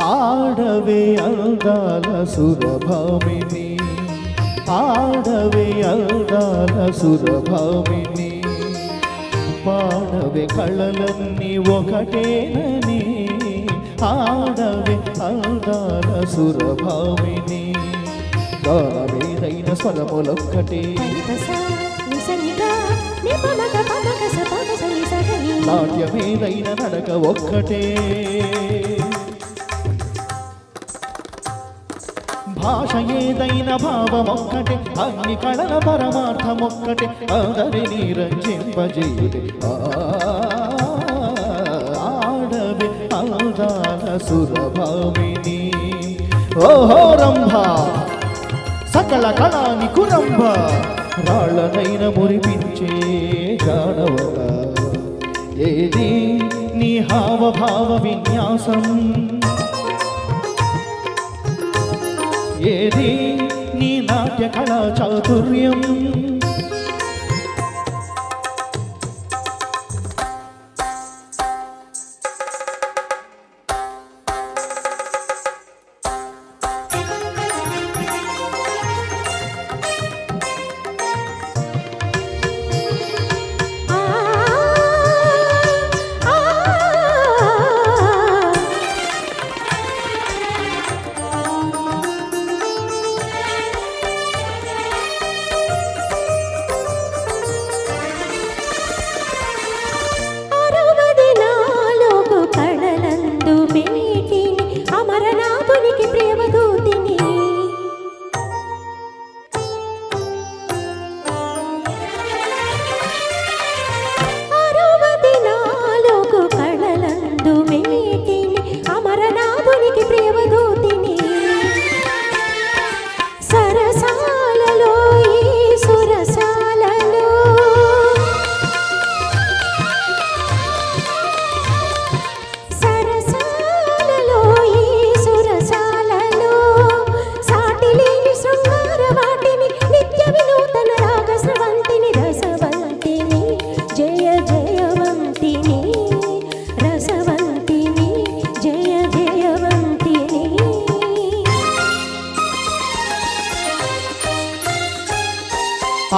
ఆడవే అందాల సురభామిని, ఆడవే అందాల సురభామిని, పాడవే కళలన్నీ ఒకటేనని, ఆడవే అందాల సురభామిని, గానమేదైన స్వరములొక్కటే, నాట్యమేదైన నడక ఒక్కటే, భాష ఏదైన భావమొక్కటే, అన్ని కళల పరమార్థమొక్కటే, అందరినీ రంజింపజేయుటే ఆడవే అందాల సురభామిని. ఓహో రంభ సకల కళాని కురంభ, రాళ్ళనైన మురిపించే జాడవత, ఏది నీ హావభావ విన్యాసం, ఏది నీ నాట్య కళా చాతుర్యం,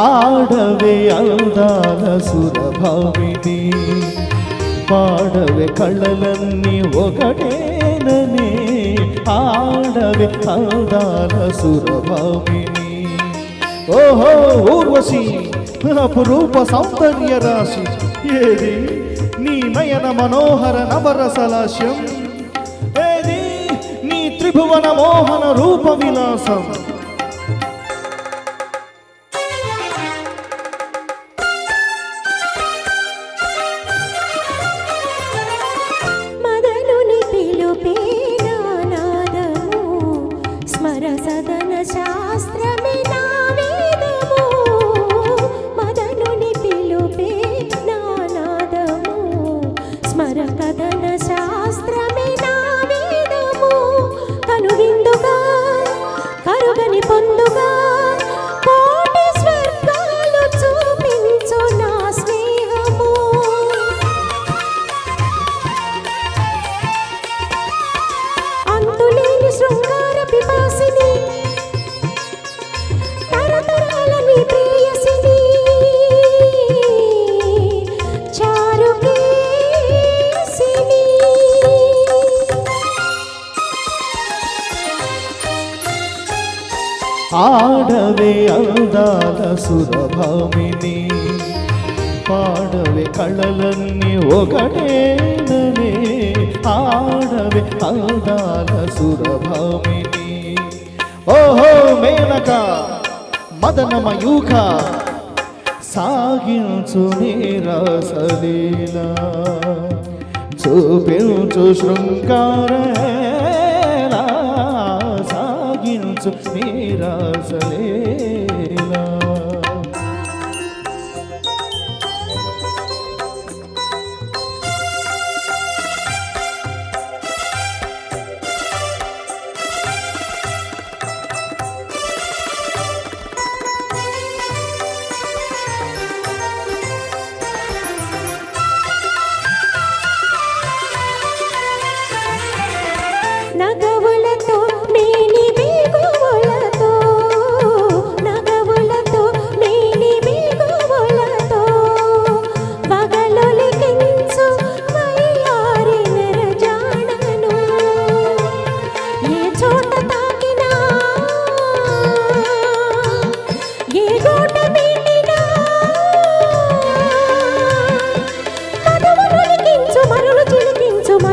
ఆడవే అందాల సురభామిని, పాడవే కళ్ళలన్నీ ఒకటేననే, ఆడవే అందాల సురభామిని. ఓహో ఊర్వశి అపురూప సౌందర్య రాశి, ఏది నీ నయన మనోహర నవరసలాస్యం, ఏది నీ త్రిభువన మోహన రూప విలాసం, ఆడవే అందాల సురభామిని, పాడవే కళలన్నీ ఒకటేననే, ఆడవే అందాల సురభామిని. ఓహో మేనక మదన మయూఖ, సాగించు నీరసలీలా, చూపించు శృంగారేలా, సాగించు నీరసలీలా.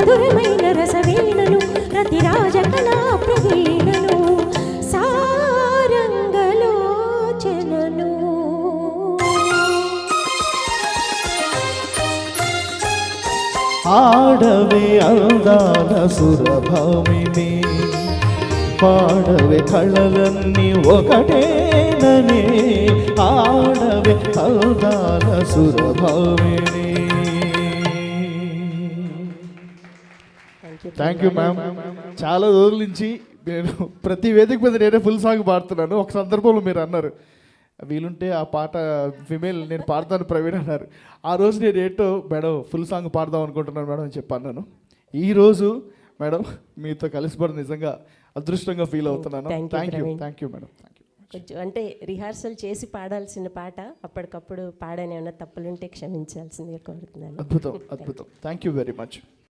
మధురమైన రసవీణను రతిరాజ కళా ప్రవీణను సారంగలోచనను. ఆడవే అందాల సురభామిని, పాడవే కళలన్నీ ఒకటేననే, ఆడవే అందాల సురభామిని. Thank you ma'am. చాలా రోజుల నుంచి నేను ప్రతి వేదిక మీద నేనే ఫుల్ సాంగ్ పాడుతున్నాను. ఒక సందర్భంలో మీరు అన్నారు వీలుంటే ఆ పాట ఫిమేల్ నేను పాడతాను ప్రవీణ్ అన్నారు. ఆ రోజు నేను ఏంటో మేడం ఫుల్ సాంగ్ పాడదాం అనుకుంటున్నాను మేడం అని చెప్పాను. నేను ఈరోజు మేడం మీతో కలిసిపోవడం నిజంగా అదృష్టంగా ఫీల్ అవుతున్నాను. Thank you madam. కొంచెం అంటే రిహార్సల్ చేసి పాడాల్సిన పాట అప్పటికప్పుడు పాడని ఏమైనా తప్పులుంటే క్షమించాల్సిందిగా కోరుతున్నాను. అద్భుతం. Thank you very much.